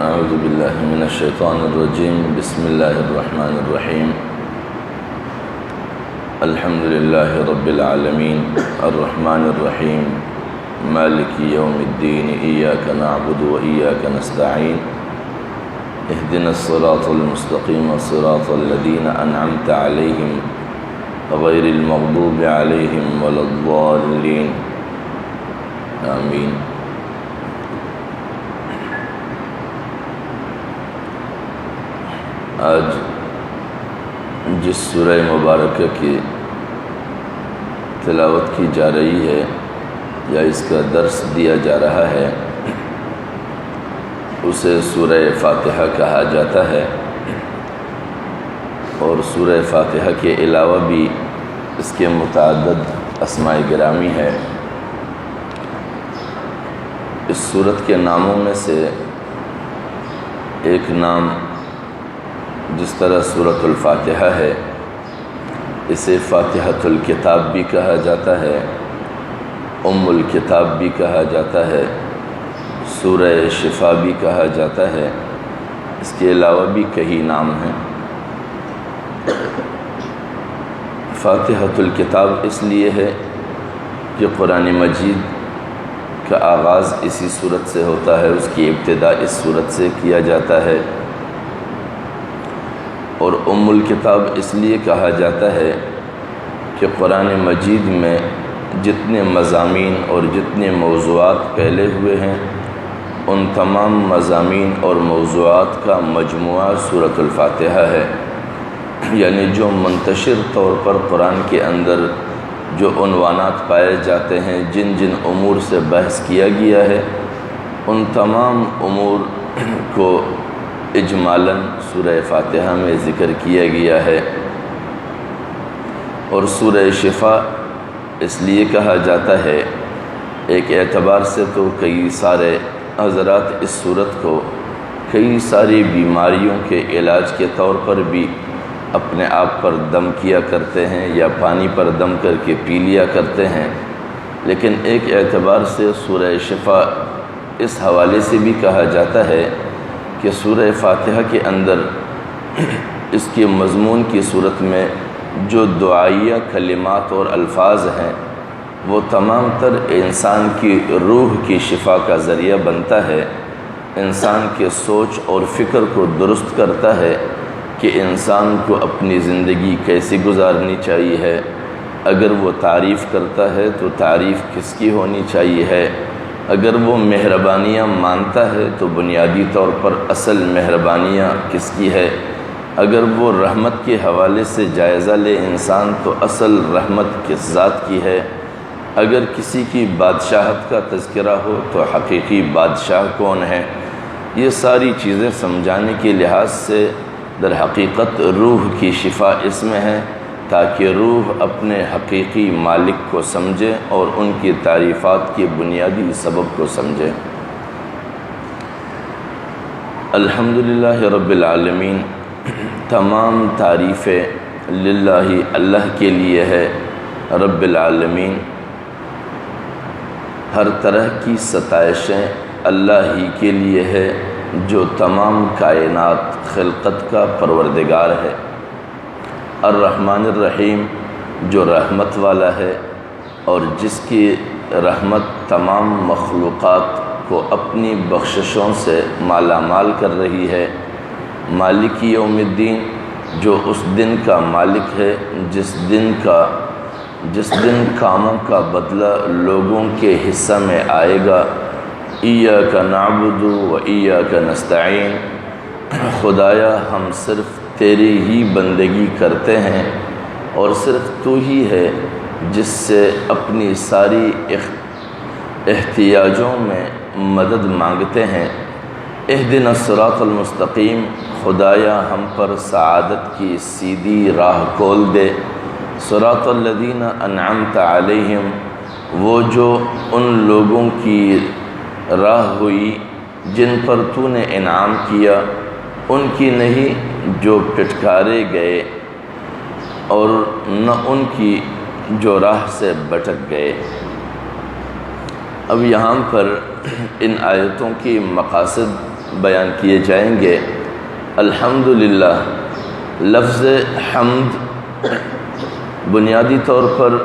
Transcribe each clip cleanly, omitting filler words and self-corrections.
اعوذ باللہ من الشیطان الرجیم بسم اللہ الرحمن الرحیم الحمد للہ رب العالمین الرحمن الرحیم مالک یوم الدین ایاک نعبد و ایاک نستعین اہدنا الصراط المستقیم صراط الذین انعمت علیہم غیر المغضوب علیہم ولا الضالین آمین۔ آج جس سورہ مبارکہ کی تلاوت کی جا رہی ہے یا اس کا درس دیا جا رہا ہے اسے سورہ فاتحہ کہا جاتا ہے، اور سورہ فاتحہ کے علاوہ بھی اس کے متعدد اسماء گرامی ہے۔ اس سورت کے ناموں میں سے ایک نام جس طرح سورۃ الفاتحہ ہے، اسے فاتحۃ الکتاب بھی کہا جاتا ہے، ام الکتاب بھی کہا جاتا ہے، سورہ شفا بھی کہا جاتا ہے۔ اس کے علاوہ بھی کئی نام ہیں۔ فاتحۃ الکتاب اس لیے ہے کہ قرآن مجید کا آغاز اسی سورت سے ہوتا ہے، اس کی ابتدا اس سورت سے کیا جاتا ہے۔ اور ام الکتاب اس لیے کہا جاتا ہے کہ قرآن مجید میں جتنے مضامین اور جتنے موضوعات پھیلے ہوئے ہیں ان تمام مضامین اور موضوعات کا مجموعہ سورۃ الفاتحہ ہے، یعنی جو منتشر طور پر قرآن کے اندر جو عنوانات پائے جاتے ہیں، جن جن امور سے بحث کیا گیا ہے، ان تمام امور کو اجمالاً سورہ فاتحہ میں ذکر کیا گیا ہے۔ اور سورہ شفا اس لیے کہا جاتا ہے، ایک اعتبار سے تو کئی سارے حضرات اس سورت کو کئی ساری بیماریوں کے علاج کے طور پر بھی اپنے آپ پر دم کیا کرتے ہیں یا پانی پر دم کر کے پی لیا کرتے ہیں، لیکن ایک اعتبار سے سورہ شفا اس حوالے سے بھی کہا جاتا ہے کہ سورہ فاتحہ کے اندر اس کے مضمون کی صورت میں جو دعائیہ کلمات اور الفاظ ہیں وہ تمام تر انسان کی روح کی شفا کا ذریعہ بنتا ہے، انسان کے سوچ اور فکر کو درست کرتا ہے کہ انسان کو اپنی زندگی کیسی گزارنی چاہیے ہے، اگر وہ تعریف کرتا ہے تو تعریف کس کی ہونی چاہیے ہے، اگر وہ مہربانیاں مانتا ہے تو بنیادی طور پر اصل مہربانیاں کس کی ہے، اگر وہ رحمت کے حوالے سے جائزہ لے انسان تو اصل رحمت کس ذات کی ہے، اگر کسی کی بادشاہت کا تذکرہ ہو تو حقیقی بادشاہ کون ہے، یہ ساری چیزیں سمجھانے کے لحاظ سے در حقیقت روح کی شفا اس میں ہے، تاکہ روح اپنے حقیقی مالک کو سمجھے اور ان کی تعریفات کے بنیادی سبب کو سمجھے۔ الحمدللہ رب العالمین، تمام تعریفیں للہ اللہ کے لیے ہے۔ رب العالمین، ہر طرح کی ستائشیں اللہ ہی کے لیے ہے جو تمام کائنات خلقت کا پروردگار ہے۔ الرحمن الرحیم، جو رحمت والا ہے اور جس کی رحمت تمام مخلوقات کو اپنی بخششوں سے مالا مال کر رہی ہے۔ مالک یوم الدین، جو اس دن کا مالک ہے جس دن کاموں کا بدلہ لوگوں کے حصہ میں آئے گا۔ ایاک نعبد و ایاک نستعین، خدایا ہم صرف تیری ہی بندگی کرتے ہیں اور صرف تو ہی ہے جس سے اپنی ساری احتیاجوں میں مدد مانگتے ہیں۔ اہدنا الصراط المستقیم، خدایا ہم پر سعادت کی سیدھی راہ کھول دے۔ صراط الذین انعمت علیہم، وہ جو ان لوگوں کی راہ ہوئی جن پر تو نے انعام کیا، ان کی نہیں جو پٹکارے گئے، اور نہ ان کی جو راہ سے بھٹک گئے۔ اب یہاں پر ان آیتوں کی مقاصد بیان کیے جائیں گے۔ الحمدللہ لفظ حمد بنیادی طور پر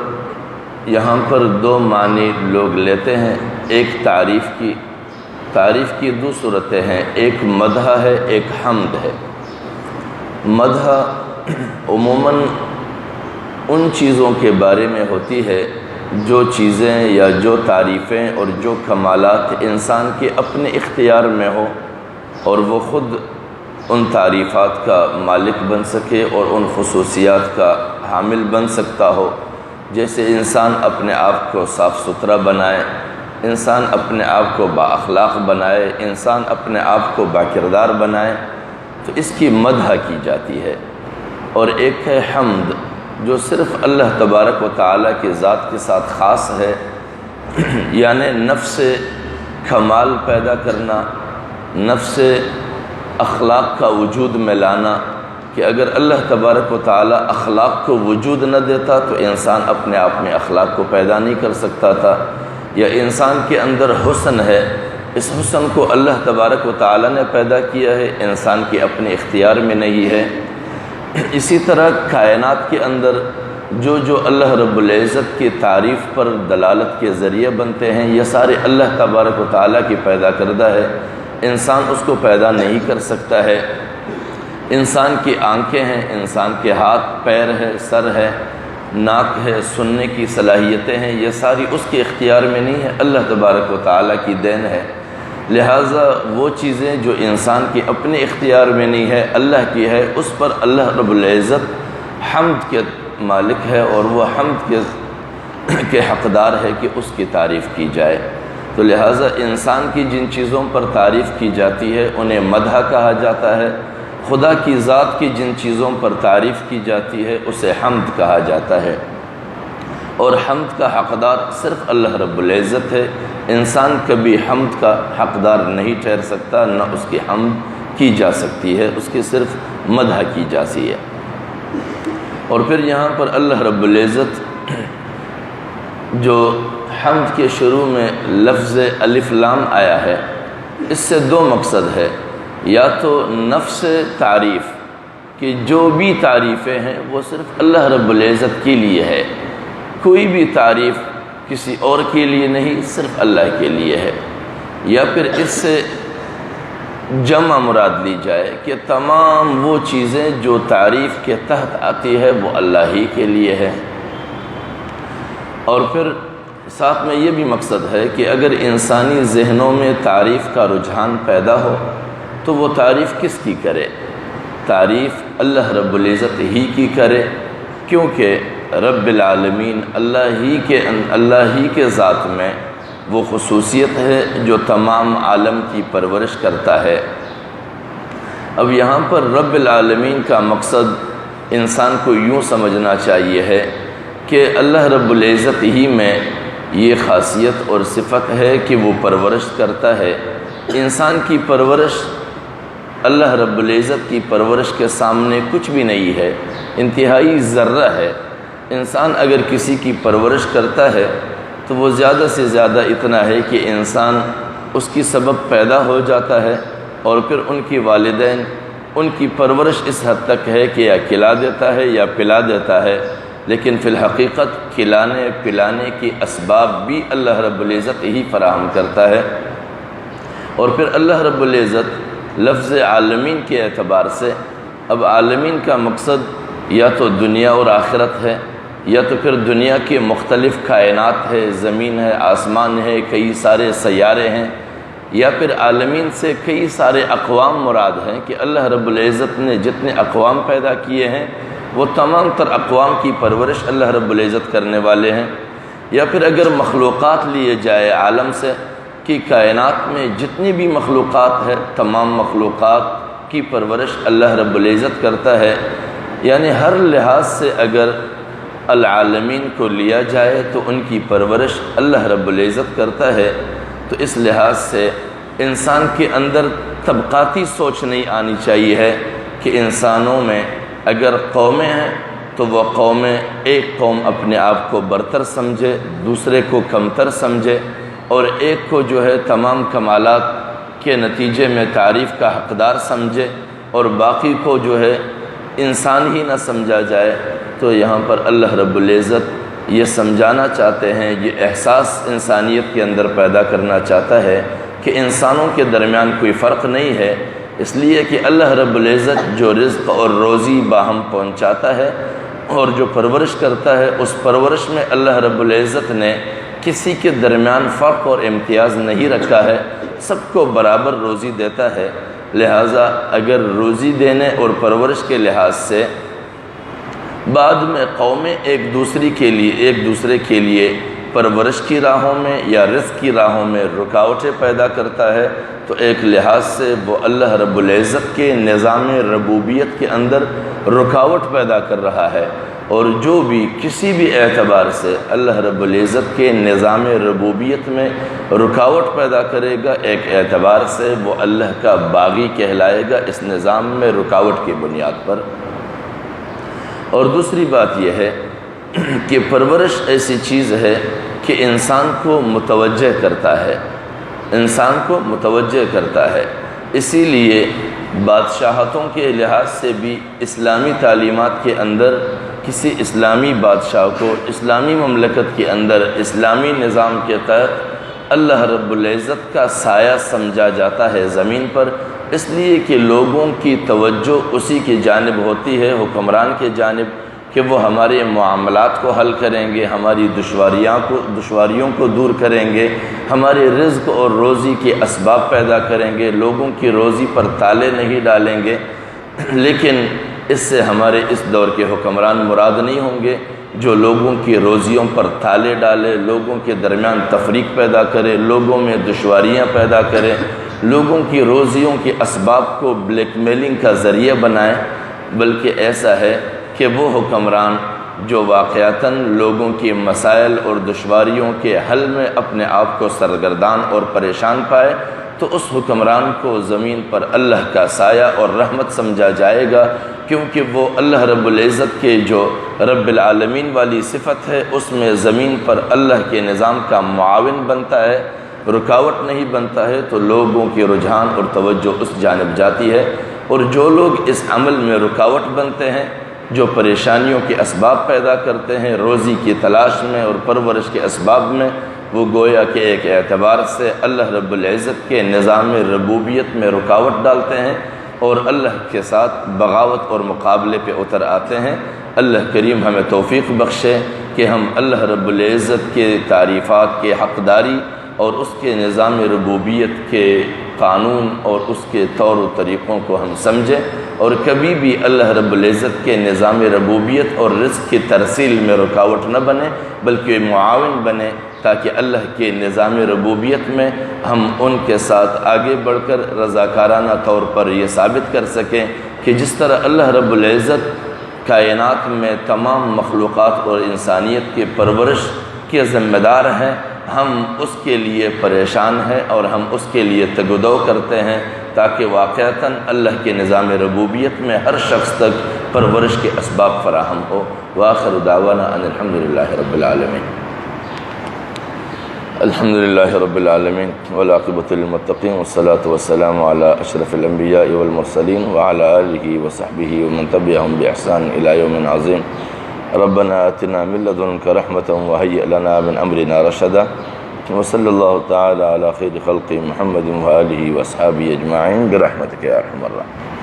یہاں پر دو معنی لوگ لیتے ہیں، ایک تعریف کی دو صورتیں ہیں، ایک مدح ہے، ایک حمد ہے۔ مدح عموماً ان چیزوں کے بارے میں ہوتی ہے جو چیزیں یا جو تعریفیں اور جو کمالات انسان کے اپنے اختیار میں ہو اور وہ خود ان تعریفات کا مالک بن سکے اور ان خصوصیات کا حامل بن سکتا ہو۔ جیسے انسان اپنے آپ کو صاف ستھرا بنائے، انسان اپنے آپ کو با اخلاق بنائے، انسان اپنے آپ کو با کردار بنائے، تو اس کی مدح کی جاتی ہے۔ اور ایک ہے حمد جو صرف اللہ تبارک و تعالیٰ کی ذات کے ساتھ خاص ہے، یعنی نفس کمال پیدا کرنا، نفس اخلاق کا وجود میں لانا، کہ اگر اللہ تبارک و تعالیٰ اخلاق کو وجود نہ دیتا تو انسان اپنے آپ میں اخلاق کو پیدا نہیں کر سکتا تھا۔ یا انسان کے اندر حسن ہے، اس حسن کو اللہ تبارک و تعالیٰ نے پیدا کیا ہے، انسان کے اپنے اختیار میں نہیں ہے۔ اسی طرح کائنات کے اندر جو اللہ رب العزت کی تعریف پر دلالت کے ذریعے بنتے ہیں، یہ سارے اللہ تبارک و تعالیٰ کی پیدا کردہ ہے، انسان اس کو پیدا نہیں کر سکتا ہے۔ انسان کی آنکھیں ہیں، انسان کے ہاتھ پیر ہے، سر ہے، ناک ہے، سننے کی صلاحیتیں ہیں، یہ ساری اس کے اختیار میں نہیں ہے، اللہ تبارک و تعالیٰ کی دین ہے۔ لہٰذا وہ چیزیں جو انسان کے اپنے اختیار میں نہیں ہے، اللہ کی ہے، اس پر اللہ رب العزت حمد کے مالک ہے اور وہ حمد کے حقدار ہے کہ اس کی تعریف کی جائے۔ تو لہٰذا انسان کی جن چیزوں پر تعریف کی جاتی ہے انہیں مدح کہا جاتا ہے، خدا کی ذات کی جن چیزوں پر تعریف کی جاتی ہے اسے حمد کہا جاتا ہے۔ اور حمد کا حقدار صرف اللہ رب العزت ہے، انسان کبھی حمد کا حقدار نہیں ٹھہر سکتا، نہ اس کی حمد کی جا سکتی ہے، اس کی صرف مدح کی جاتی ہے۔ اور پھر یہاں پر اللہ رب العزت جو حمد کے شروع میں لفظ الف لام آیا ہے، اس سے دو مقصد ہے، یا تو نفس تعریف کہ جو بھی تعریفیں ہیں وہ صرف اللہ رب العزت کے لیے ہے، کوئی بھی تعریف کسی اور کے لیے نہیں، صرف اللہ کے لیے ہے۔ یا پھر اس سے جمع مراد لی جائے کہ تمام وہ چیزیں جو تعریف کے تحت آتی ہے وہ اللہ ہی کے لیے ہے۔ اور پھر ساتھ میں یہ بھی مقصد ہے کہ اگر انسانی ذہنوں میں تعریف کا رجحان پیدا ہو تو وہ تعریف کس کی کرے؟ تعریف اللہ رب العزت ہی کی کرے، کیونکہ رب العالمین اللہ ہی کے ذات میں وہ خصوصیت ہے جو تمام عالم کی پرورش کرتا ہے۔ اب یہاں پر رب العالمین کا مقصد انسان کو یوں سمجھنا چاہیے ہے کہ اللہ رب العزت ہی میں یہ خاصیت اور صفت ہے کہ وہ پرورش کرتا ہے۔ انسان کی پرورش اللہ رب العزت کی پرورش کے سامنے کچھ بھی نہیں ہے، انتہائی ذرہ ہے۔ انسان اگر کسی کی پرورش کرتا ہے تو وہ زیادہ سے زیادہ اتنا ہے کہ انسان اس کی سبب پیدا ہو جاتا ہے، اور پھر ان کی والدین ان کی پرورش اس حد تک ہے کہ یا کھلا دیتا ہے یا پلا دیتا ہے، لیکن فی الحقیقت کھلانے پلانے کی اسباب بھی اللہ رب العزت ہی فراہم کرتا ہے۔ اور پھر اللہ رب العزت لفظ عالمین کے اعتبار سے، اب عالمین کا مقصد یا تو دنیا اور آخرت ہے، یا تو پھر دنیا کے مختلف کائنات ہے، زمین ہے، آسمان ہے، کئی سارے سیارے ہیں، یا پھر عالمین سے کئی سارے اقوام مراد ہیں کہ اللہ رب العزت نے جتنے اقوام پیدا کیے ہیں وہ تمام تر اقوام کی پرورش اللہ رب العزت کرنے والے ہیں۔ یا پھر اگر مخلوقات لیے جائے عالم سے کہ کائنات میں جتنی بھی مخلوقات ہے تمام مخلوقات کی پرورش اللہ رب العزت کرتا ہے، یعنی ہر لحاظ سے اگر العالمین کو لیا جائے تو ان کی پرورش اللہ رب العزت کرتا ہے۔ تو اس لحاظ سے انسان کے اندر طبقاتی سوچ نہیں آنی چاہیے ہے کہ انسانوں میں اگر قومیں ہیں تو وہ قومیں، ایک قوم اپنے آپ کو برتر سمجھے، دوسرے کو کمتر سمجھے، اور ایک کو جو ہے تمام کمالات کے نتیجے میں تعریف کا حقدار سمجھے اور باقی کو جو ہے انسان ہی نہ سمجھا جائے، تو یہاں پر اللہ رب العزت یہ سمجھانا چاہتے ہیں، یہ احساس انسانیت کے اندر پیدا کرنا چاہتا ہے کہ انسانوں کے درمیان کوئی فرق نہیں ہے، اس لیے کہ اللہ رب العزت جو رزق اور روزی باہم پہنچاتا ہے اور جو پرورش کرتا ہے، اس پرورش میں اللہ رب العزت نے کسی کے درمیان فرق اور امتیاز نہیں رکھا ہے، سب کو برابر روزی دیتا ہے۔ لہٰذا اگر روزی دینے اور پرورش کے لحاظ سے بعد میں قومیں ایک دوسرے کے لیے پرورش کی راہوں میں یا رزق کی راہوں میں رکاوٹیں پیدا کرتا ہے، تو ایک لحاظ سے وہ اللہ رب العزت کے نظام ربوبیت کے اندر رکاوٹ پیدا کر رہا ہے، اور جو بھی کسی بھی اعتبار سے اللہ رب العزت کے نظام ربوبیت میں رکاوٹ پیدا کرے گا، ایک اعتبار سے وہ اللہ کا باغی کہلائے گا اس نظام میں رکاوٹ کی بنیاد پر۔ اور دوسری بات یہ ہے کہ پرورش ایسی چیز ہے کہ انسان کو متوجہ کرتا ہے، اسی لیے بادشاہتوں کے لحاظ سے بھی اسلامی تعلیمات کے اندر کسی اسلامی بادشاہ کو اسلامی مملکت کے اندر اسلامی نظام کے تحت اللہ رب العزت کا سایہ سمجھا جاتا ہے زمین پر، اس لیے کہ لوگوں کی توجہ اسی کی جانب ہوتی ہے، حکمران کے جانب، کہ وہ ہمارے معاملات کو حل کریں گے، ہماری دشواریوں کو دور کریں گے، ہمارے رزق اور روزی کے اسباب پیدا کریں گے، لوگوں کی روزی پر تالے نہیں ڈالیں گے۔ لیکن اس سے ہمارے اس دور کے حکمران مراد نہیں ہوں گے جو لوگوں کی روزیوں پر تالے ڈالے، لوگوں کے درمیان تفریق پیدا کرے، لوگوں میں دشواریاں پیدا کرے، لوگوں کی روزیوں کے اسباب کو بلیک میلنگ کا ذریعہ بنائے، بلکہ ایسا ہے کہ وہ حکمران جو واقعتاً لوگوں کی مسائل اور دشواریوں کے حل میں اپنے آپ کو سرگردان اور پریشان پائے، تو اس حکمران کو زمین پر اللہ کا سایہ اور رحمت سمجھا جائے گا، کیونکہ وہ اللہ رب العزت کے جو رب العالمین والی صفت ہے اس میں زمین پر اللہ کے نظام کا معاون بنتا ہے، رکاوٹ نہیں بنتا ہے، تو لوگوں کے رجحان اور توجہ اس جانب جاتی ہے، اور جو لوگ اس عمل میں رکاوٹ بنتے ہیں، جو پریشانیوں کے اسباب پیدا کرتے ہیں روزی کی تلاش میں اور پرورش کے اسباب میں، وہ گویا کہ ایک اعتبار سے اللہ رب العزت کے نظام ربوبیت میں رکاوٹ ڈالتے ہیں اور اللہ کے ساتھ بغاوت اور مقابلے پہ اتر آتے ہیں۔ اللہ کریم ہمیں توفیق بخشے کہ ہم اللہ رب العزت کے تعریفات کے حقداری اور اس کے نظام ربوبیت کے قانون اور اس کے طور و طریقوں کو ہم سمجھیں، اور کبھی بھی اللہ رب العزت کے نظام ربوبیت اور رزق کی ترسیل میں رکاوٹ نہ بنے، بلکہ معاون بنے، تاکہ اللہ کے نظام ربوبیت میں ہم ان کے ساتھ آگے بڑھ کر رضاکارانہ طور پر یہ ثابت کر سکیں کہ جس طرح اللہ رب العزت کائنات میں تمام مخلوقات اور انسانیت کے پرورش کے ذمہ دار ہیں، ہم اس کے لیے پریشان ہیں اور ہم اس کے لیے تگدو کرتے ہیں، تاکہ واقعتاً اللہ کے نظام ربوبیت میں ہر شخص تک پرورش کے اسباب فراہم ہو۔ وآخر دعوانا ان الحمدللہ رب العالمین۔ الحمدللہ رب العالمین والعاقبۃ للمتقین والصلاة والسلام علی اشرف الانبیاء والمرسلین وعلی آلہ وصحبہ ومن تبعہم بإحسان الی یوم عظیم۔ ربنا آتنا من لدنک رحمۃ وہیئ لنا من امرنا رشدا، وصلی اللہ تعالی علی خیر خلق محمد وآلہ واصحابہ اجمعین برحمتک یا ارحم الراحمین۔